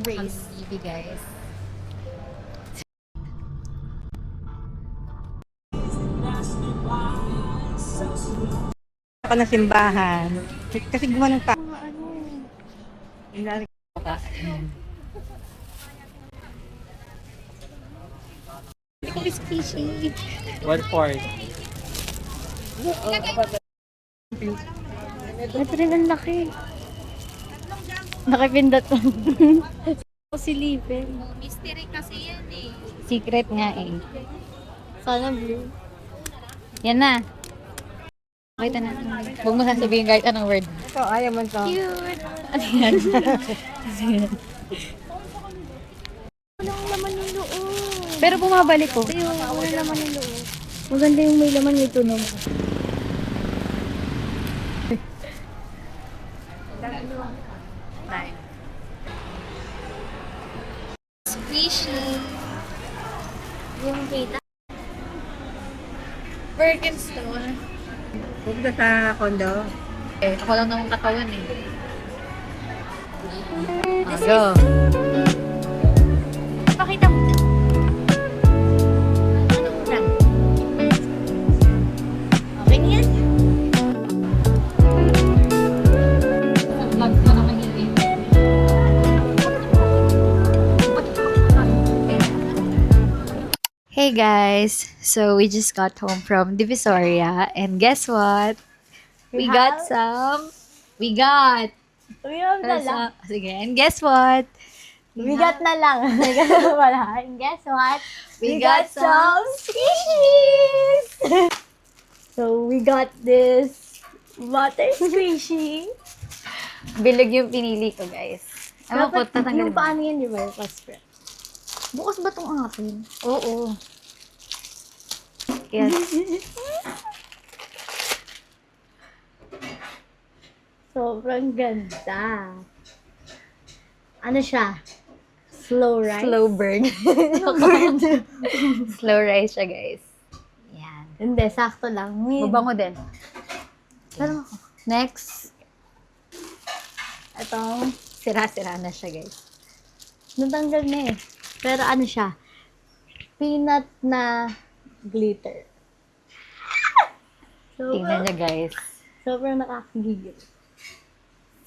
race. TV, guys. Ako ng simbahan. Kasi gumanong pa. Fishy. 1/4. Ito rin ang laki. Nakipindot mo. Silipin. Mystery kasi yan eh. Secret nga eh. Sana bro. Yan na. Pakita natin. Huwag mo sasabihin kahit anong word. Ito, ayaw mo ito. Cute. Ano yan? Walang laman yung loob. Pero bumabalik ko. Ayun, walang laman yung loob. Maganda yung may laman yung tunog. Squishy. Yung kita. Birkenstone. Pupunta sa condo. Eh, ako lang naman katawan eh. Go. Pakita mo. Ano muna? Okay na yan? Vlog ko naman yun eh. Hey guys! So we just got home from Divisoria and guess what? We got some. We got. Uminom na lang. Sige, and guess what? Bigat na lang. Wala. And guess what? We got some squishies! So, we got this butter squishy. Bilog yung pinili ko, guys. Ewan ko, Dapat tatanggalin yung mo. paano yan, di ba? Yung spread. Bukas ba itong akin? Oo. Yes. Sobrang ganda. Ano siya? Slow rice? Slow burn. Slow rice siya, guys. Yan. Hindi, sakto lang. Mabango din. Pero, Next. itong Sira-sira na siya, guys. natanggal na eh. Pero ano siya? Peanut na glitter. Tingnan niya, guys. Sobrang nakakagigil.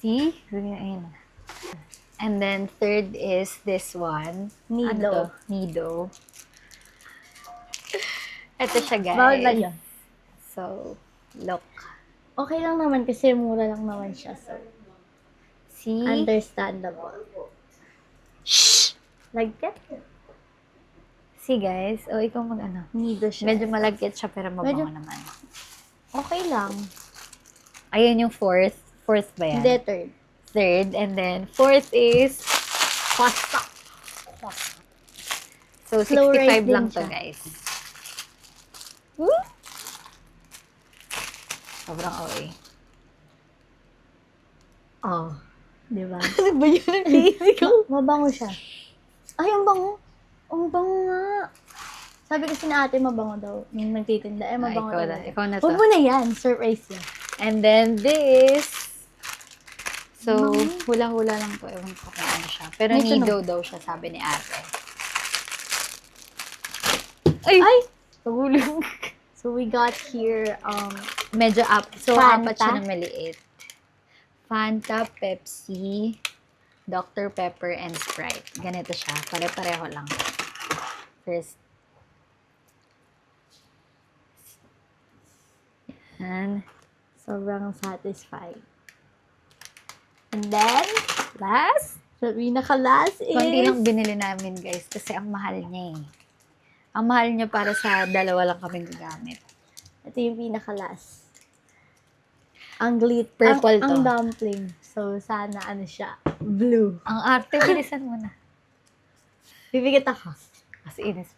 See? Ayun. And then, third is this one. Nido. Ano to? Nido. Ito siya, guys. Bawal na yun. So, look. Okay lang naman kasi mura lang naman siya. So, See? understandable. Shh! Like that? See, guys. O, ikaw mag-ano. Nido siya. Medyo malagkit siya, pero mabango Medyo- naman. Okay lang. Ayun yung fourth. Fourth ba yan? Hindi, third. Third. And then, fourth is pasta. So, Slow 65 rice din lang to, siya. guys. Woo! Sobrang okay. Oh. Di ba? Ano ba yun ang naisip ko? Mabango siya. Ay, ang bango. Ang bango nga. Sabi kasi na ate, mabango daw. Yung nagtitinda, mabango ikaw na. talaga. Ikaw na to. Huwag mo na yan. Surprise yan. And then, this. So, Bango. hula-hula lang to. Ewan ko kung ano siya. Pero May nido daw siya, sabi ni ate. Ay! Ay! Pagulong. So, we got here, Medyo up. So, Fanta? apat siya na maliit. Fanta, Pepsi, Dr. Pepper, and Sprite. Ganito siya. Pare-pareho lang. First. Yan. sobrang satisfying. And then, Last. the pinaka-last is, Konti lang binili namin, guys. Kasi ang mahal niya eh. Ang mahal niya para sa dalawa lang kaming gagamit. ito yung pinaka-last. Ang glitter. Purple to. Ang dumpling. So, sana ano siya, blue. Ang arte, bilisan mo na. Bibigit ako. Kasi inis.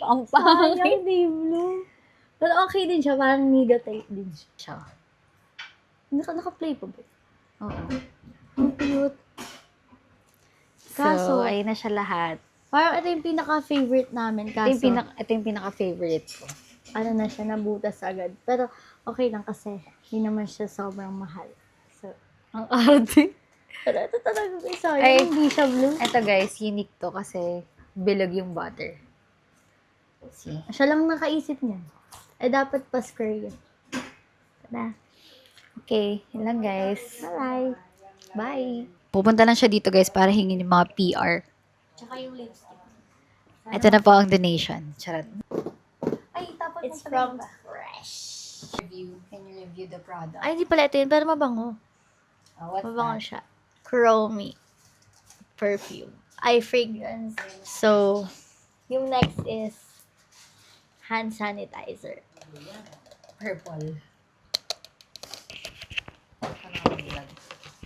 Ang pangit. Sayang, di blue. Pero okay din siya. Parang nido type din siya. Naka-play pa ba? Oo. Ang cute. So, Kaso, ayun na siya lahat. parang ito yung pinaka-favorite namin. Kaso, Ito yung pinaka-favorite ko. ano na siya, nabutas agad. Pero, okay lang kasi, hindi naman siya sobrang mahal. So, Ang arte. Pero ito talaga isa. Ay. Hindi siya blue. Ito guys, unique to kasi bilog yung butter. See? Siya lang nakaisip niya. Eh, dapat pa square yun. Tada. Okay, yun lang guys. Bye. Bye! Pupunta lang siya dito guys para hingin yung mga PR. Tsaka yung lipstick. Ito na po ang donation. Charot. Ay, tapos it's from Fresh. Review. Can you review the product? Ay, hindi pala ito yun. Pero mabango. what's Mabango siya. Chromie perfume. Eye fragrance. So, yung next is hand sanitizer. Purple.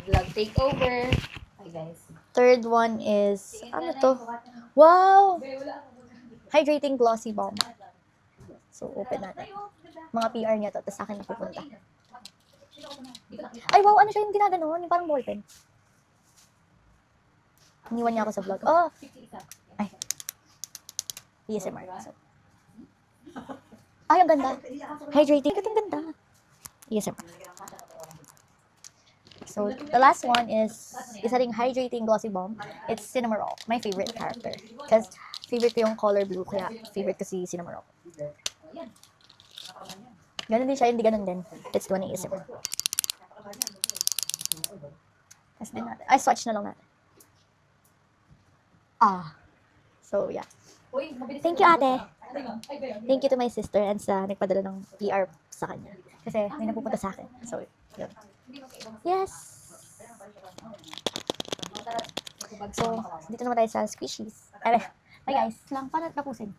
Vlog takeover. Hi guys. Third one is, ano to? Wow! Hydrating Glossy Balm. So, open natin. Mga PR niya to, tapos sa akin napupunta. Ay, wow! Ano siya yung ginaganon? Yung parang ballpen. Iniwan niya ako sa vlog. Oh! Ay. ASMR. So. Ay, ang ganda. Hydrating. Ang ganda. ASMR. So, the last one is isa ring hydrating glossy balm. It's Cinnamoroll, my favorite character. Because favorite ko yung color blue, kaya favorite ko si Cinnamoroll. Ganon din siya, hindi ganon din. Let's do an ASMR. Test din natin. Ay, swatch na lang natin. So, yeah. Thank you, ate. Thank you to my sister and sa nagpadala ng PR sa kanya. Kasi may napupunta sa akin. So, yun. Yes! So, dito naman tayo sa squishies. Ay, guys, lang, paano tapusin?